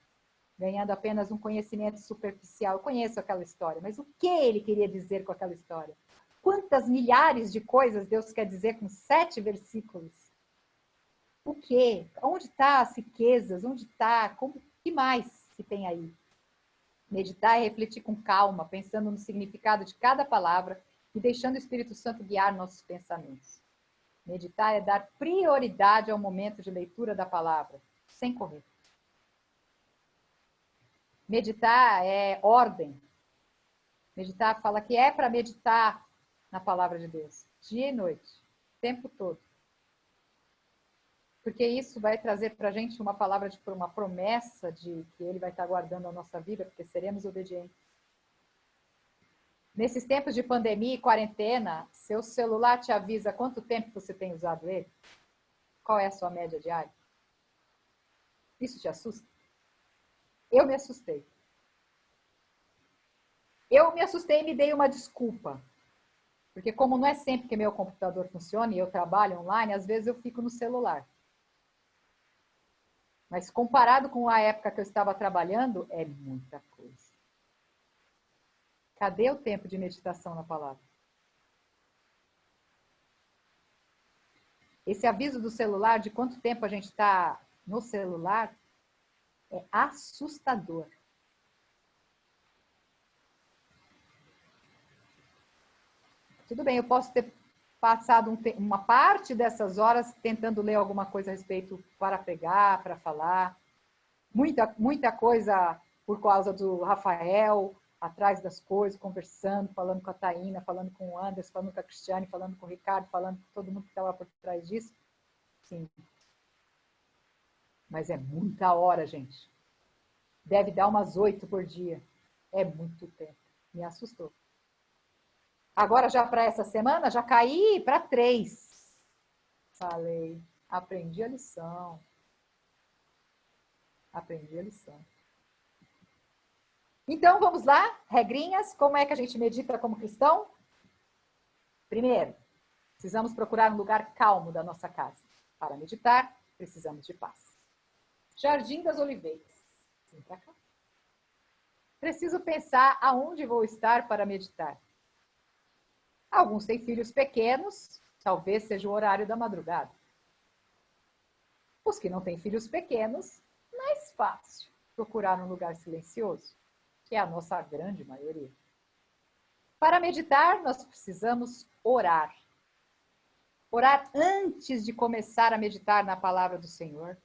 ganhando apenas um conhecimento superficial. Eu conheço aquela história, mas o que ele queria dizer com aquela história? Quantas milhares de coisas Deus quer dizer com 7 versículos? O quê? Onde está as riquezas? Onde está? O que mais se tem aí? Meditar é refletir com calma, pensando no significado de cada palavra e deixando o Espírito Santo guiar nossos pensamentos. Meditar é dar prioridade ao momento de leitura da palavra, sem correr. Meditar é ordem. Meditar fala que é para meditar na palavra de Deus, dia e noite, o tempo todo. Porque isso vai trazer para a gente uma palavra, uma promessa de que Ele vai estar guardando a nossa vida, porque seremos obedientes. Nesses tempos de pandemia e quarentena, seu celular te avisa quanto tempo você tem usado ele? Qual é a sua média diária? Isso te assusta? Eu me assustei. Eu me assustei e me dei uma desculpa. Porque como não é sempre que meu computador funciona e eu trabalho online, às vezes eu fico no celular. Mas comparado com a época que eu estava trabalhando, é muita coisa. Cadê o tempo de meditação na palavra? Esse aviso do celular, de quanto tempo a gente está no celular, é assustador. Tudo bem, eu posso ter passado uma parte dessas horas tentando ler alguma coisa a respeito para pregar, para falar. muita coisa por causa do Rafael, atrás das coisas, conversando, falando com a Taína, falando com o Anderson, falando com a Cristiane, falando com o Ricardo, falando com todo mundo que estava por trás disso. Sim. Mas é muita hora, gente. Deve dar umas 8 por dia. É muito tempo. Me assustou. Agora, já para essa semana, já caí para 3. Falei, aprendi a lição. Aprendi a lição. Então, vamos lá? Regrinhas. Como é que a gente medita como cristão? Primeiro, precisamos procurar um lugar calmo da nossa casa. Para meditar, precisamos de paz. Jardim das Oliveiras. Vem para cá. Preciso pensar aonde vou estar para meditar. Alguns têm filhos pequenos, talvez seja o horário da madrugada. Os que não têm filhos pequenos, mais fácil procurar um lugar silencioso, que é a nossa grande maioria. Para meditar, nós precisamos orar. Orar antes de começar a meditar na palavra do Senhor.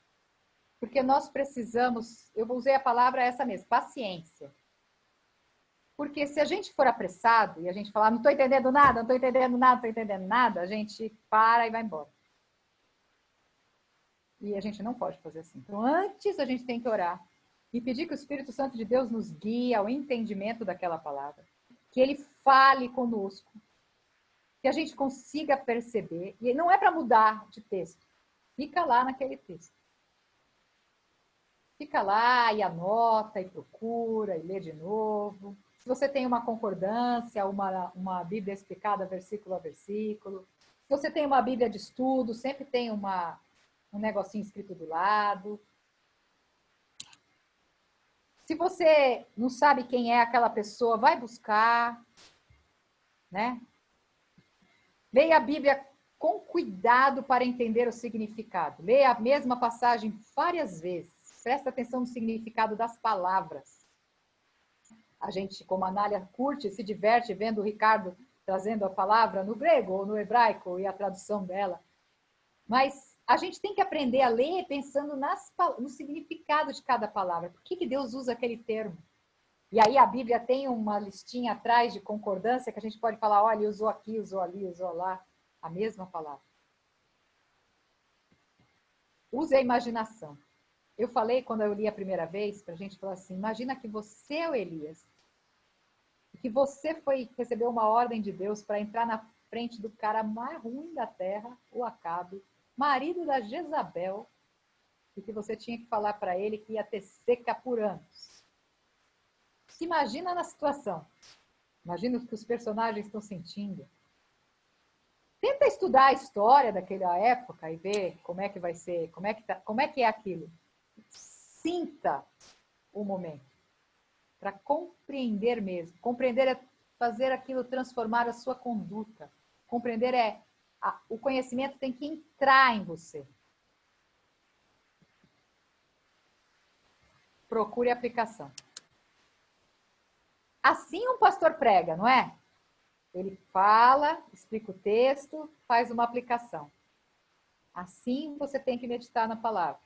Porque nós precisamos, eu usei a palavra essa mesmo, paciência. Porque se a gente for apressado e a gente falar, não estou entendendo nada, não estou entendendo nada, não estou entendendo nada, a gente para e vai embora. E a gente não pode fazer assim. Então, antes a gente tem que orar e pedir que o Espírito Santo de Deus nos guie ao entendimento daquela palavra. Que ele fale conosco. Que a gente consiga perceber. E não é para mudar de texto. Fica lá naquele texto. Fica lá e anota e procura e lê de novo. Se você tem uma concordância, uma Bíblia explicada versículo a versículo. Se você tem uma Bíblia de estudo, sempre tem um negocinho escrito do lado. Se você não sabe quem é aquela pessoa, vai buscar, né? Leia a Bíblia com cuidado para entender o significado. Leia a mesma passagem várias vezes. Presta atenção no significado das palavras. A gente, como a Nália, curte, se diverte vendo o Ricardo trazendo a palavra no grego ou no hebraico e a tradução dela. Mas a gente tem que aprender a ler pensando no significado de cada palavra. Por que Deus usa aquele termo? E aí a Bíblia tem uma listinha atrás de concordância que a gente pode falar, olha, usou aqui, usou ali, usou lá, a mesma palavra. Use a imaginação. Eu falei, quando eu li a primeira vez, para a gente falar assim, imagina que você é o Elias, e que você recebeu uma ordem de Deus para entrar na frente do cara mais ruim da terra, o Acabe, marido da Jezabel, e que você tinha que falar para ele que ia ter seca por anos. Se imagina na situação. Imagina o que os personagens estão sentindo. Tenta estudar a história daquela época e ver como é que vai ser, como é que é aquilo. Sinta o momento. Para compreender mesmo. Compreender é fazer aquilo transformar a sua conduta. Compreender o conhecimento tem que entrar em você. Procure aplicação. Assim um pastor prega, não é? Ele fala, explica o texto, faz uma aplicação. Assim você tem que meditar na palavra.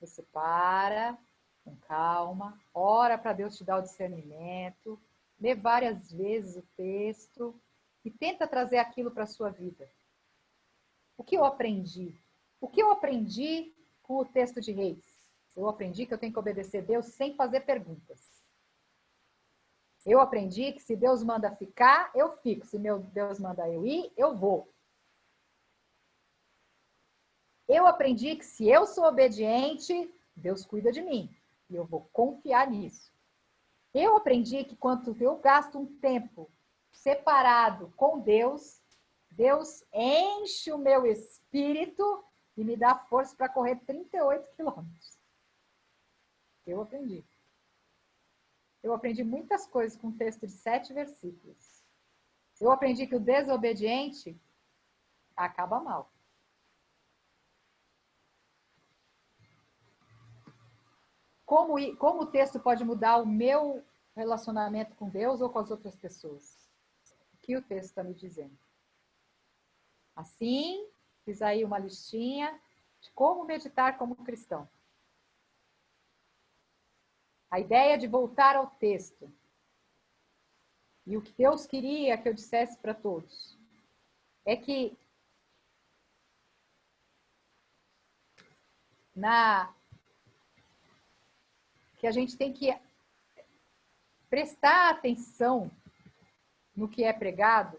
Você para, com calma, ora para Deus te dar o discernimento, lê várias vezes o texto e tenta trazer aquilo para a sua vida. O que eu aprendi? O que eu aprendi com o texto de Reis? Eu aprendi que eu tenho que obedecer a Deus sem fazer perguntas. Eu aprendi que se Deus manda ficar, eu fico. Se Deus manda eu ir, eu vou. Eu aprendi que se eu sou obediente, Deus cuida de mim. E eu vou confiar nisso. Eu aprendi que quando eu gasto um tempo separado com Deus, Deus enche o meu espírito e me dá força para correr 38 quilômetros. Eu aprendi. Eu aprendi muitas coisas com um texto de 7 versículos. Eu aprendi que o desobediente acaba mal. Como o texto pode mudar o meu relacionamento com Deus ou com as outras pessoas? O que o texto está me dizendo? Assim, fiz aí uma listinha de como meditar como cristão. A ideia de voltar ao texto. E o que Deus queria que eu dissesse para todos é que a gente tem que prestar atenção no que é pregado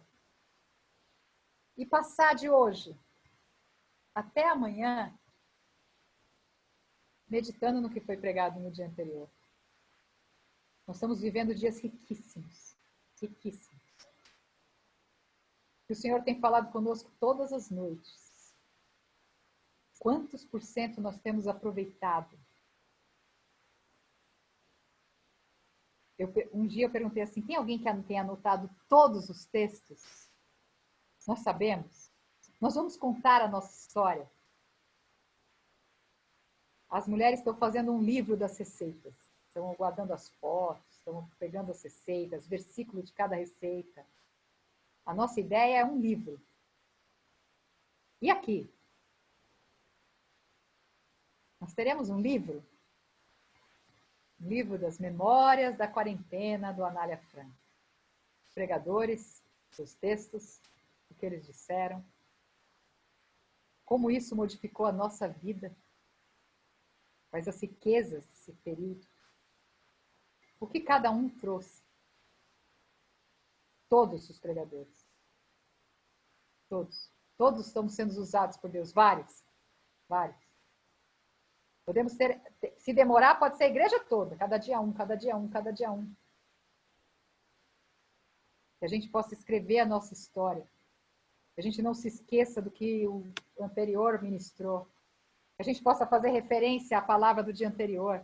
e passar de hoje até amanhã meditando no que foi pregado no dia anterior. Nós estamos vivendo dias riquíssimos, riquíssimos. Que o Senhor tem falado conosco todas as noites. Quantos por cento nós temos aproveitado? Um dia eu perguntei assim, tem alguém que tem anotado todos os textos? Nós sabemos. Nós vamos contar a nossa história. As mulheres estão fazendo um livro das receitas. Estão guardando as fotos, estão pegando as receitas, versículo de cada receita. A nossa ideia é um livro. E aqui? Nós teremos um livro? Um livro das memórias da quarentena do Anália Franco. Os pregadores, seus textos, o que eles disseram. Como isso modificou a nossa vida. Quais as riquezas desse período. O que cada um trouxe. Todos os pregadores. Todos. Todos estamos sendo usados por Deus. Vários. Vários. Podemos ter, se demorar, pode ser a igreja toda. Cada dia um, cada dia um, cada dia um. Que a gente possa escrever a nossa história. Que a gente não se esqueça do que o anterior ministrou. Que a gente possa fazer referência à palavra do dia anterior.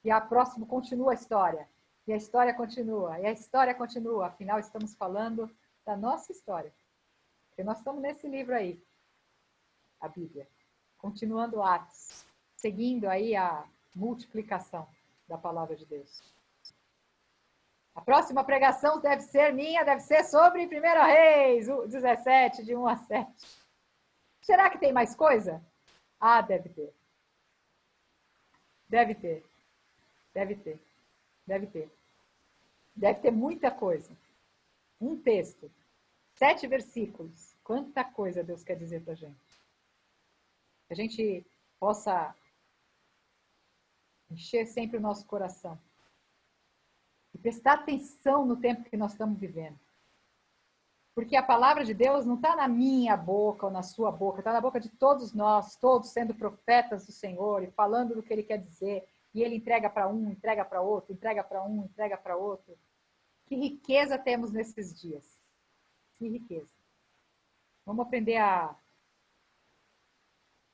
E a próxima continua a história. E a história continua. E a história continua. Afinal, estamos falando da nossa história. Porque nós estamos nesse livro aí. A Bíblia. Continuando Atos. Seguindo aí a multiplicação da palavra de Deus. A próxima pregação deve ser minha, deve ser sobre 1 Reis 17, de 1 a 7. Será que tem mais coisa? Ah, deve ter. Deve ter. Deve ter. Deve ter. Deve ter muita coisa. Um texto. 7 versículos. Quanta coisa Deus quer dizer pra gente. Que a gente possa encher sempre o nosso coração. E prestar atenção no tempo que nós estamos vivendo. Porque a palavra de Deus não está na minha boca ou na sua boca, está na boca de todos nós, todos sendo profetas do Senhor e falando do que Ele quer dizer. E Ele entrega para um, entrega para outro, entrega para um, entrega para outro. Que riqueza temos nesses dias. Que riqueza. Vamos aprender a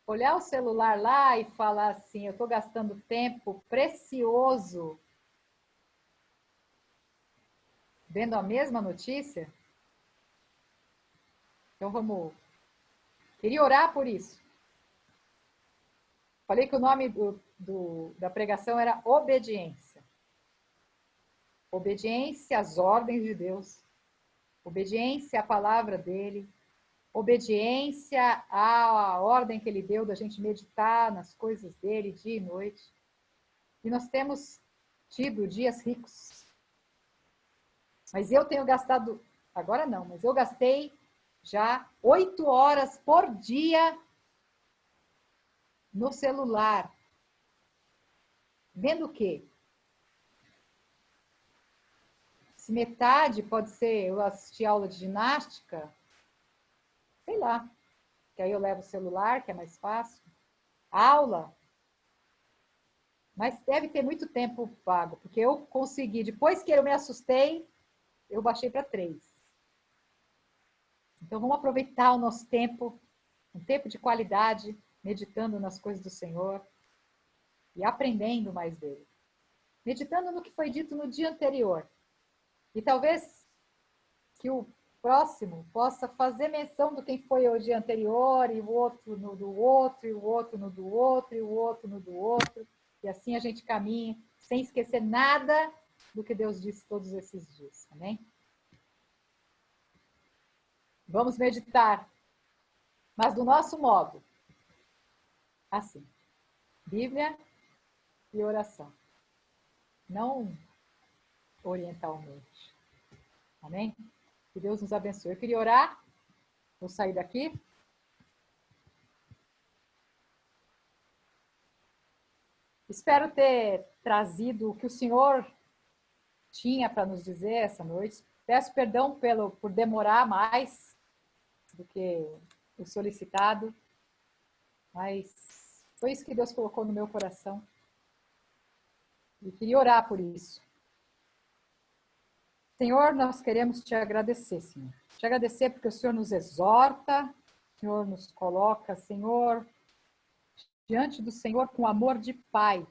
olhar o celular lá e falar assim, eu estou gastando tempo precioso vendo a mesma notícia? Então vamos... Queria orar por isso. Falei que o nome da pregação era obediência. Obediência às ordens de Deus. Obediência à palavra dele. Obediência à ordem que ele deu da gente meditar nas coisas dele dia e noite. E nós temos tido dias ricos. Mas eu tenho gastado, agora não, mas eu gastei já 8 horas por dia no celular. Vendo o quê? Se metade pode ser eu assistir aula de ginástica, sei lá, que aí eu levo o celular, que é mais fácil. Aula. Mas deve ter muito tempo pago, porque eu consegui, depois que eu me assustei, eu baixei para 3. Então vamos aproveitar o nosso tempo, um tempo de qualidade, meditando nas coisas do Senhor e aprendendo mais dele. Meditando no que foi dito no dia anterior. E talvez que o próximo possa fazer menção do quem foi o dia anterior, e o outro no do outro, e o outro no do outro, e o outro no do outro. E assim a gente caminha, sem esquecer nada do que Deus disse todos esses dias. Amém? Vamos meditar, mas do nosso modo. Assim, Bíblia e oração. não orientalmente. Amém? Que Deus nos abençoe. Eu queria orar, vou sair daqui. Espero ter trazido o que o Senhor tinha para nos dizer essa noite. Peço perdão por demorar mais do que o solicitado, mas foi isso que Deus colocou no meu coração. E queria orar por isso. Senhor, nós queremos te agradecer, Senhor. Te agradecer porque o Senhor nos exorta, o Senhor nos coloca, Senhor, diante do Senhor com amor de Pai,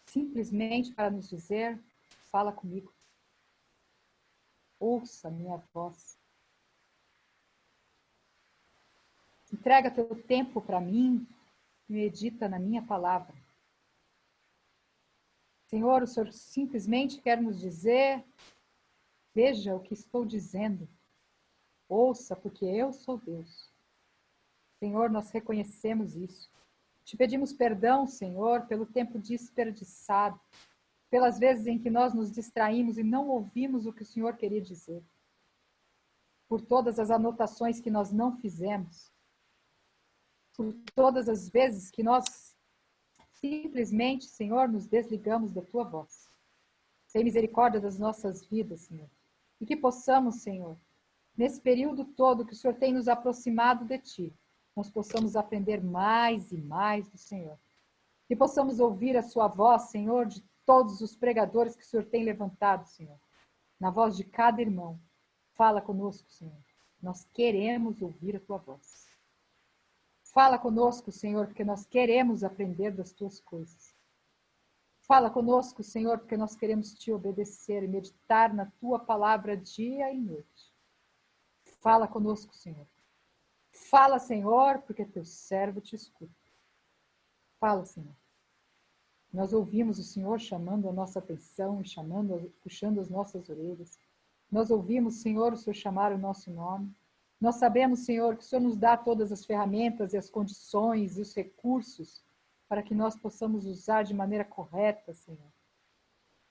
simplesmente para nos dizer, fala comigo. Ouça a minha voz. Entrega teu tempo para mim e medita na minha palavra. Senhor, o Senhor simplesmente quer nos dizer, veja o que estou dizendo. Ouça, porque eu sou Deus. Senhor, nós reconhecemos isso. Te pedimos perdão, Senhor, pelo tempo desperdiçado, pelas vezes em que nós nos distraímos e não ouvimos o que o Senhor queria dizer, por todas as anotações que nós não fizemos, por todas as vezes que nós simplesmente, Senhor, nos desligamos da Tua voz. Tem misericórdia das nossas vidas, Senhor. E que possamos, Senhor, nesse período todo que o Senhor tem nos aproximado de Ti, nós possamos aprender mais e mais do Senhor. Que possamos ouvir a Sua voz, Senhor, de todos os pregadores que o Senhor tem levantado, Senhor. Na voz de cada irmão. Fala conosco, Senhor. Nós queremos ouvir a Tua voz. Fala conosco, Senhor, porque nós queremos aprender das Tuas coisas. Fala conosco, Senhor, porque nós queremos Te obedecer e meditar na Tua palavra dia e noite. Fala conosco, Senhor. Fala, Senhor, porque Teu servo te escuta. Fala, Senhor. Nós ouvimos o Senhor chamando a nossa atenção, puxando as nossas orelhas. Nós ouvimos, Senhor, o Senhor chamar o nosso nome. Nós sabemos, Senhor, que o Senhor nos dá todas as ferramentas e as condições e os recursos para que nós possamos usar de maneira correta, Senhor.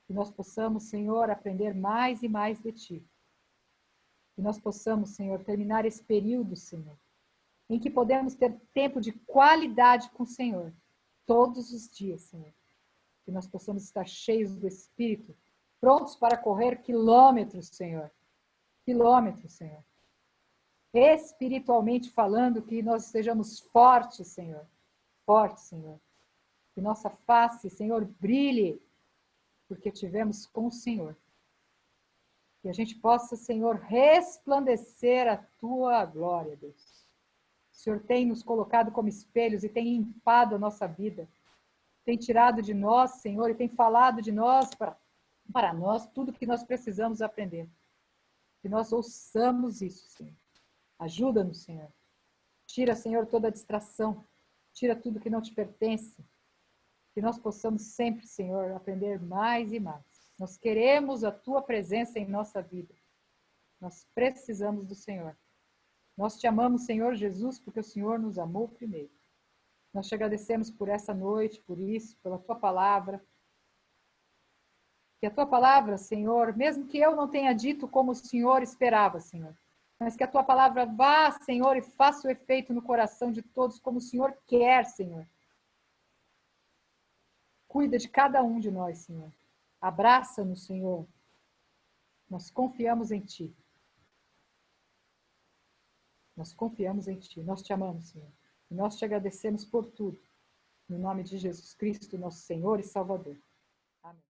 Que nós possamos, Senhor, aprender mais e mais de Ti. Que nós possamos, Senhor, terminar esse período, Senhor, em que podemos ter tempo de qualidade com o Senhor, todos os dias, Senhor. Que nós possamos estar cheios do Espírito, prontos para correr quilômetros, Senhor. Quilômetros, Senhor. Espiritualmente falando, que nós estejamos fortes, Senhor. Fortes, Senhor. Que nossa face, Senhor, brilhe, porque tivemos com o Senhor. Que a gente possa, Senhor, resplandecer a Tua glória, Deus. O Senhor tem nos colocado como espelhos e tem limpado a nossa vida. Tem tirado de nós, Senhor, e tem falado de nós para nós tudo que nós precisamos aprender. Que nós ouçamos isso, Senhor. Ajuda-nos, Senhor. Tira, Senhor, toda a distração. Tira tudo que não te pertence. Que nós possamos sempre, Senhor, aprender mais e mais. Nós queremos a Tua presença em nossa vida. Nós precisamos do Senhor. Nós te amamos, Senhor Jesus, porque o Senhor nos amou primeiro. Nós te agradecemos por essa noite, por isso, pela Tua palavra. Que a Tua palavra, Senhor, mesmo que eu não tenha dito como o Senhor esperava, Senhor, mas que a Tua palavra vá, Senhor, e faça o efeito no coração de todos como o Senhor quer, Senhor. Cuida de cada um de nós, Senhor. Abraça-nos, Senhor. Nós confiamos em Ti. Nós confiamos em Ti. Nós te amamos, Senhor. E nós te agradecemos por tudo. No nome de Jesus Cristo, nosso Senhor e Salvador. Amém.